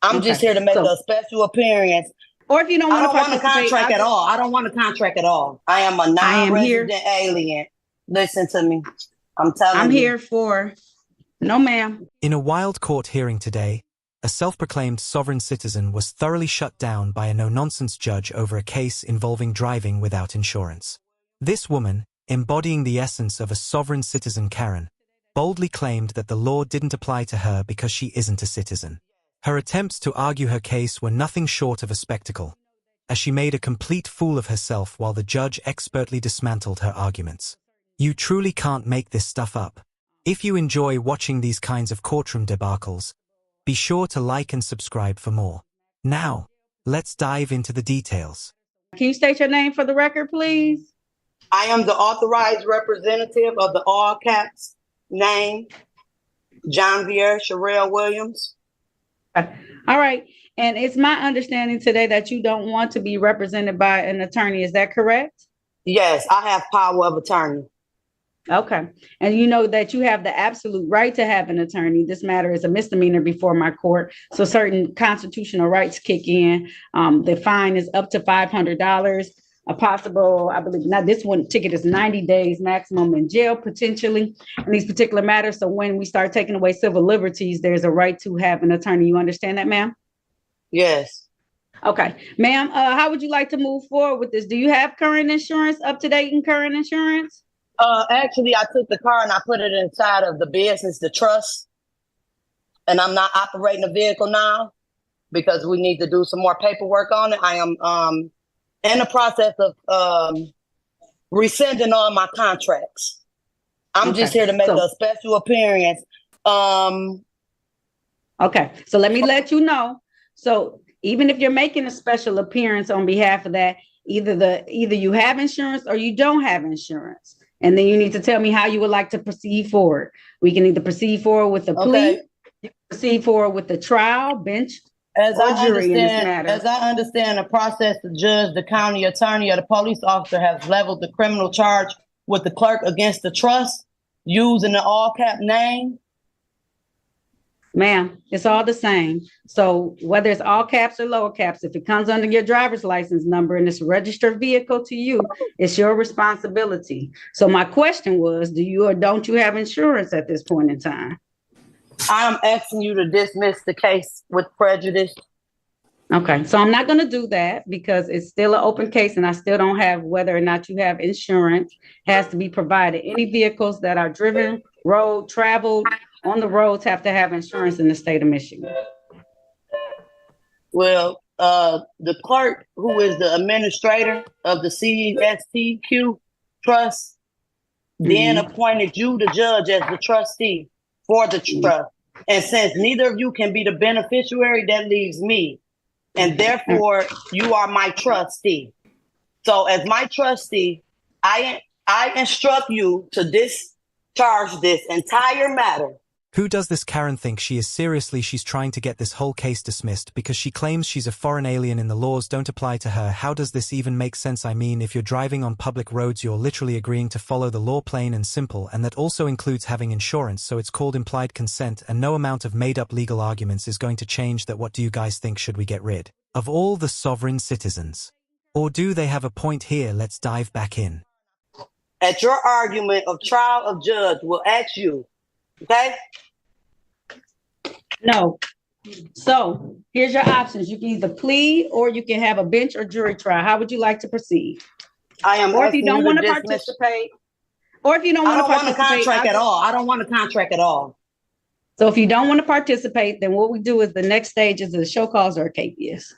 I'm just Okay. here to make So, a special appearance. or if you don't I want to don't want a participate, contract at all. I don't want a contract at all. I am a I am here. non-resident alien. Listen to me. I'm telling I'm you. here for no, ma'am. In a wild court hearing today, a self-proclaimed sovereign citizen was thoroughly shut down by a no-nonsense judge over a case involving driving without insurance. This woman, embodying the essence of a sovereign citizen Karen, boldly claimed that the law didn't apply to her because she isn't a citizen. Her attempts to argue her case were nothing short of a spectacle, as she made a complete fool of herself while the judge expertly dismantled her arguments. You truly can't make this stuff up. If you enjoy watching these kinds of courtroom debacles, be sure to like and subscribe for more. Now, let's dive into the details. Can you state your name for the record, please? I am the authorized representative of the all caps name, John Vier Sherelle Williams. All right. And it's my understanding today that you don't want to be represented by an attorney. Is that correct? Yes, I have power of attorney. Okay. And you know that you have the absolute right to have an attorney. This matter is a misdemeanor before my court. So certain constitutional rights kick in. The fine is up to $500. A possible, I believe, now this one ticket is 90 days maximum in jail, potentially, in these particular matters. So when we start taking away civil liberties, there's a right to have an attorney. You understand that, ma'am? Yes. Okay. Ma'am, how would you like to move forward with this? Do you have current insurance, up to date and current insurance? Actually, I took the car and I put it inside of the business, the trust, and I'm not operating the vehicle now because we need to do some more paperwork on it. I am in the process of rescinding all my contracts. I'm just here to make a special appearance. Okay, so let me let you know. So even if you're making a special appearance on behalf of that, either you have insurance or you don't have insurance. And then you need to tell me how you would like to proceed forward. We can either proceed forward with the plea, proceed forward with the trial, bench, as or I jury in this understand, matter. as I understand the process, the judge, the county attorney, or the police officer has leveled the criminal charge with the clerk against the trust using the all cap name. Ma'am, it's all the same. So whether it's all caps or lower caps, if it comes under your driver's license number and it's a registered vehicle to you, it's your responsibility. So my question was, do you or don't you have insurance at this point in time? I'm asking you to dismiss the case with prejudice. Okay, so I'm not going to do that because it's still an open case and I still don't have whether or not you have insurance has to be provided. Any vehicles that are driven, road, traveled, on the roads have to have insurance in the state of Michigan. Well, the clerk, who is the administrator of the CSTQ trust, then appointed you, the judge, as the trustee for the trust. And since neither of you can be the beneficiary, that leaves me. And therefore, you are my trustee. So as my trustee, I instruct you to discharge this entire matter. Who does this Karen think she is? Seriously, she's trying to get this whole case dismissed because she claims she's a foreign alien and the laws don't apply to her. How does this even make sense? I mean, if you're driving on public roads, you're literally agreeing to follow the law, plain and simple, and that also includes having insurance, so it's called implied consent, and no amount of made-up legal arguments is going to change that. What do you guys think? Should we get rid of all the sovereign citizens? Or do they have a point here? Let's dive back in. At your argument of trial of judge, will ask you, okay? No. So here's your options. You can either plead or you can have a bench or jury trial. How would you like to proceed? Or if you don't want to participate, or if you don't want to participate. I don't want a contract at all. I don't want a contract at all. So if you don't want to participate, then what we do is the next stage is a show cause or a capias.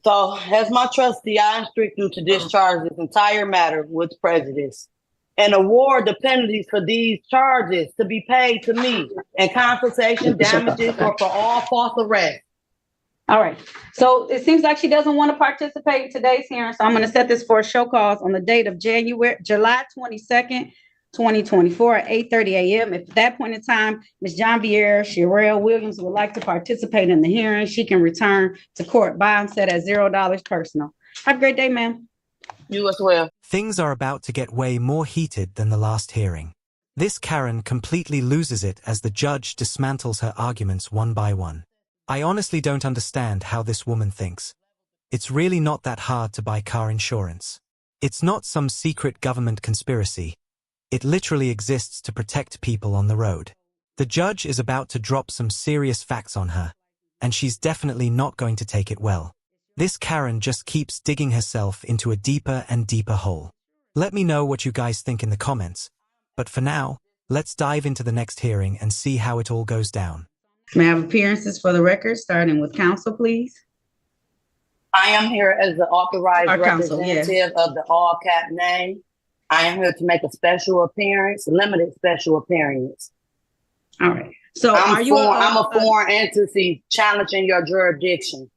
So as my trustee, I instruct you to discharge this entire matter with prejudice and award the penalties for these charges to be paid to me and compensation, damages, or for all false arrests. All right. So it seems like she doesn't want to participate in today's hearing. So I'm going to set this for a show cause on the date of July 22nd, 2024 at 8:30 a.m. If at that point in time, Ms. John Vier Sherelle Williams would like to participate in the hearing, she can return to court bond set at $0 personal. Have a great day, ma'am. You as well. Things are about to get way more heated than the last hearing. This Karen completely loses it as the judge dismantles her arguments one by one. I honestly don't understand how this woman thinks. It's really not that hard to buy car insurance. It's not some secret government conspiracy. It literally exists to protect people on the road. The judge is about to drop some serious facts on her, and she's definitely not going to take it well. This Karen just keeps digging herself into a deeper and deeper hole. Let me know what you guys think in the comments. But for now, let's dive into the next hearing and see how it all goes down. May I have appearances for the record, starting with counsel, please? I am here as the authorized Our counsel, representative yes. of the all cap name. I am here to make a special appearance, limited special appearance. All right. So I'm are a foreign entity challenging your jurisdiction.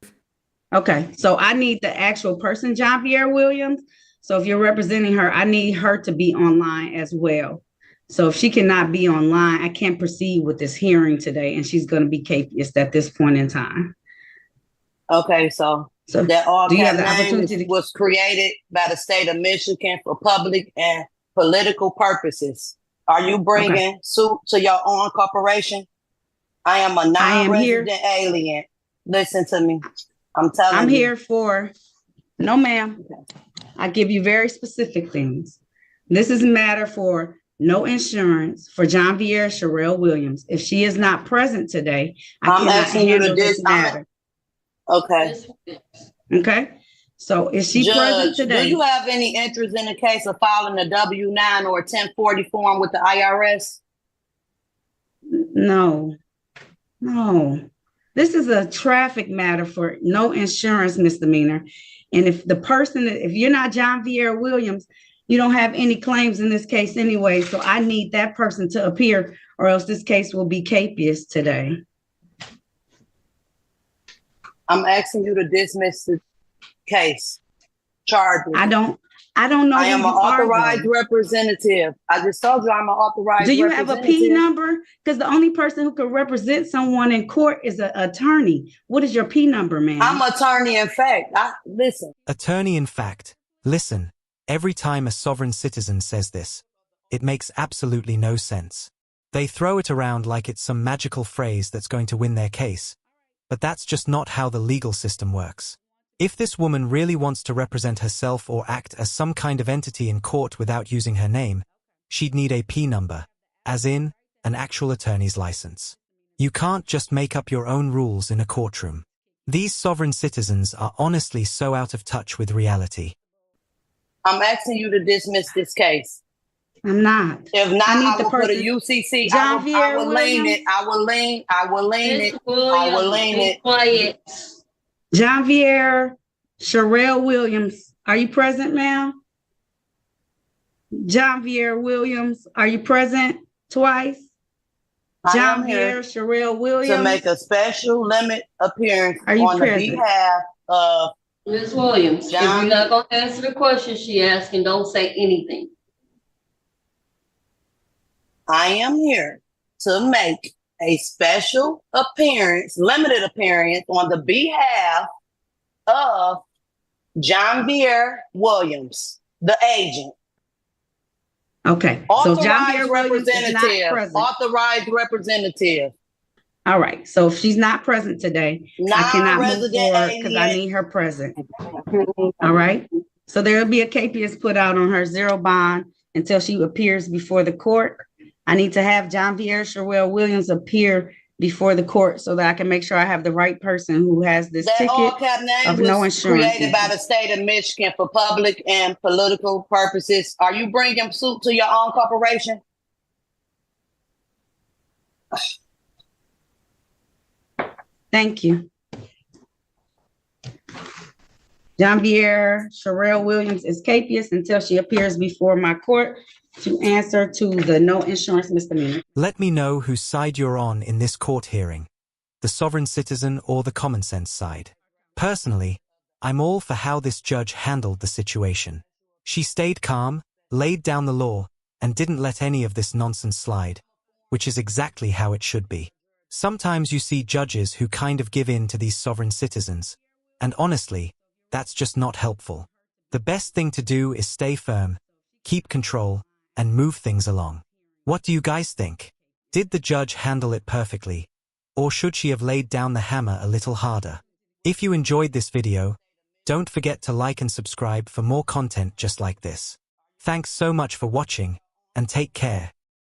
Okay, so I need the actual person, Jean-Pierre Williams. So if you're representing her, I need her to be online as well. So if she cannot be online, I can't proceed with this hearing today, and she's going to be capious at this point in time. Okay, so So that all do you cap have the name opportunity to? was created by the state of Michigan for public and political purposes. Are you bringing suit to your own corporation? I am a non-resident alien. Listen to me. I'm here for, no ma'am. I give you very specific things. This is a matter for no insurance for Jean-Pierre Sherelle Williams. If she is not present today, I cannot handle this matter. Okay. Okay. So is she present today? Do you have any interest in the case of filing a W-9 or a 1040 form with the IRS? No. This is a traffic matter for no insurance misdemeanor. And if you're not Jean-Pierre Williams, you don't have any claims in this case anyway. So I need that person to appear, or else this case will be capious today. I'm asking you to dismiss the case. Charges. I don't know. I am an authorized representative. I just told you I'm an authorized representative. Do you have a P number? Because the only person who can represent someone in court is an attorney. What is your P number, man? I'm attorney in fact. Listen. Attorney in fact. Listen. Every time a sovereign citizen says this, it makes absolutely no sense. They throw it around like it's some magical phrase that's going to win their case. But that's just not how the legal system works. If this woman really wants to represent herself or act as some kind of entity in court without using her name, she'd need a P number, as in, an actual attorney's license. You can't just make up your own rules in a courtroom. These sovereign citizens are honestly so out of touch with reality. I'm asking you to dismiss this case. I'm not. If not, I will put a UCC. I will lean it. Quiet. Jean-Pierre Sherelle Williams, are you present, ma'am? Jean-Pierre Williams, are you present twice? Jean-Pierre Sherelle Williams. To make a special limit appearance on the behalf of Ms. Williams. If you're not going to answer the question she asked, and don't say anything. I am here to make a special appearance, limited appearance on the behalf of Jean-Pierre Williams, the agent. Okay. So Jean-Pierre Williams is not present. Authorized representative. All right. So if she's not present today, I cannot move forward because I need her present. All right. So there will be a capious put out on her zero bond until she appears before the court. I need to have Jean-Pierre Sherelle Williams appear before the court so that I can make sure I have the right person who has this ticket of no insurance. Created by the state of Michigan for public and political purposes. Are you bringing suit to your own corporation? Thank you. Jean-Pierre Sherelle Williams is capious until she appears before my court to answer to the no insurance misdemeanor. Let me know whose side you're on in this court hearing, the sovereign citizen or the common sense side. Personally, I'm all for how this judge handled the situation. She stayed calm, laid down the law, and didn't let any of this nonsense slide, which is exactly how it should be. Sometimes you see judges who kind of give in to these sovereign citizens, and honestly, that's just not helpful. The best thing to do is stay firm, keep control, and move things along. What do you guys think? Did the judge handle it perfectly? Or should she have laid down the hammer a little harder? If you enjoyed this video, don't forget to like and subscribe for more content just like this. Thanks so much for watching, and take care.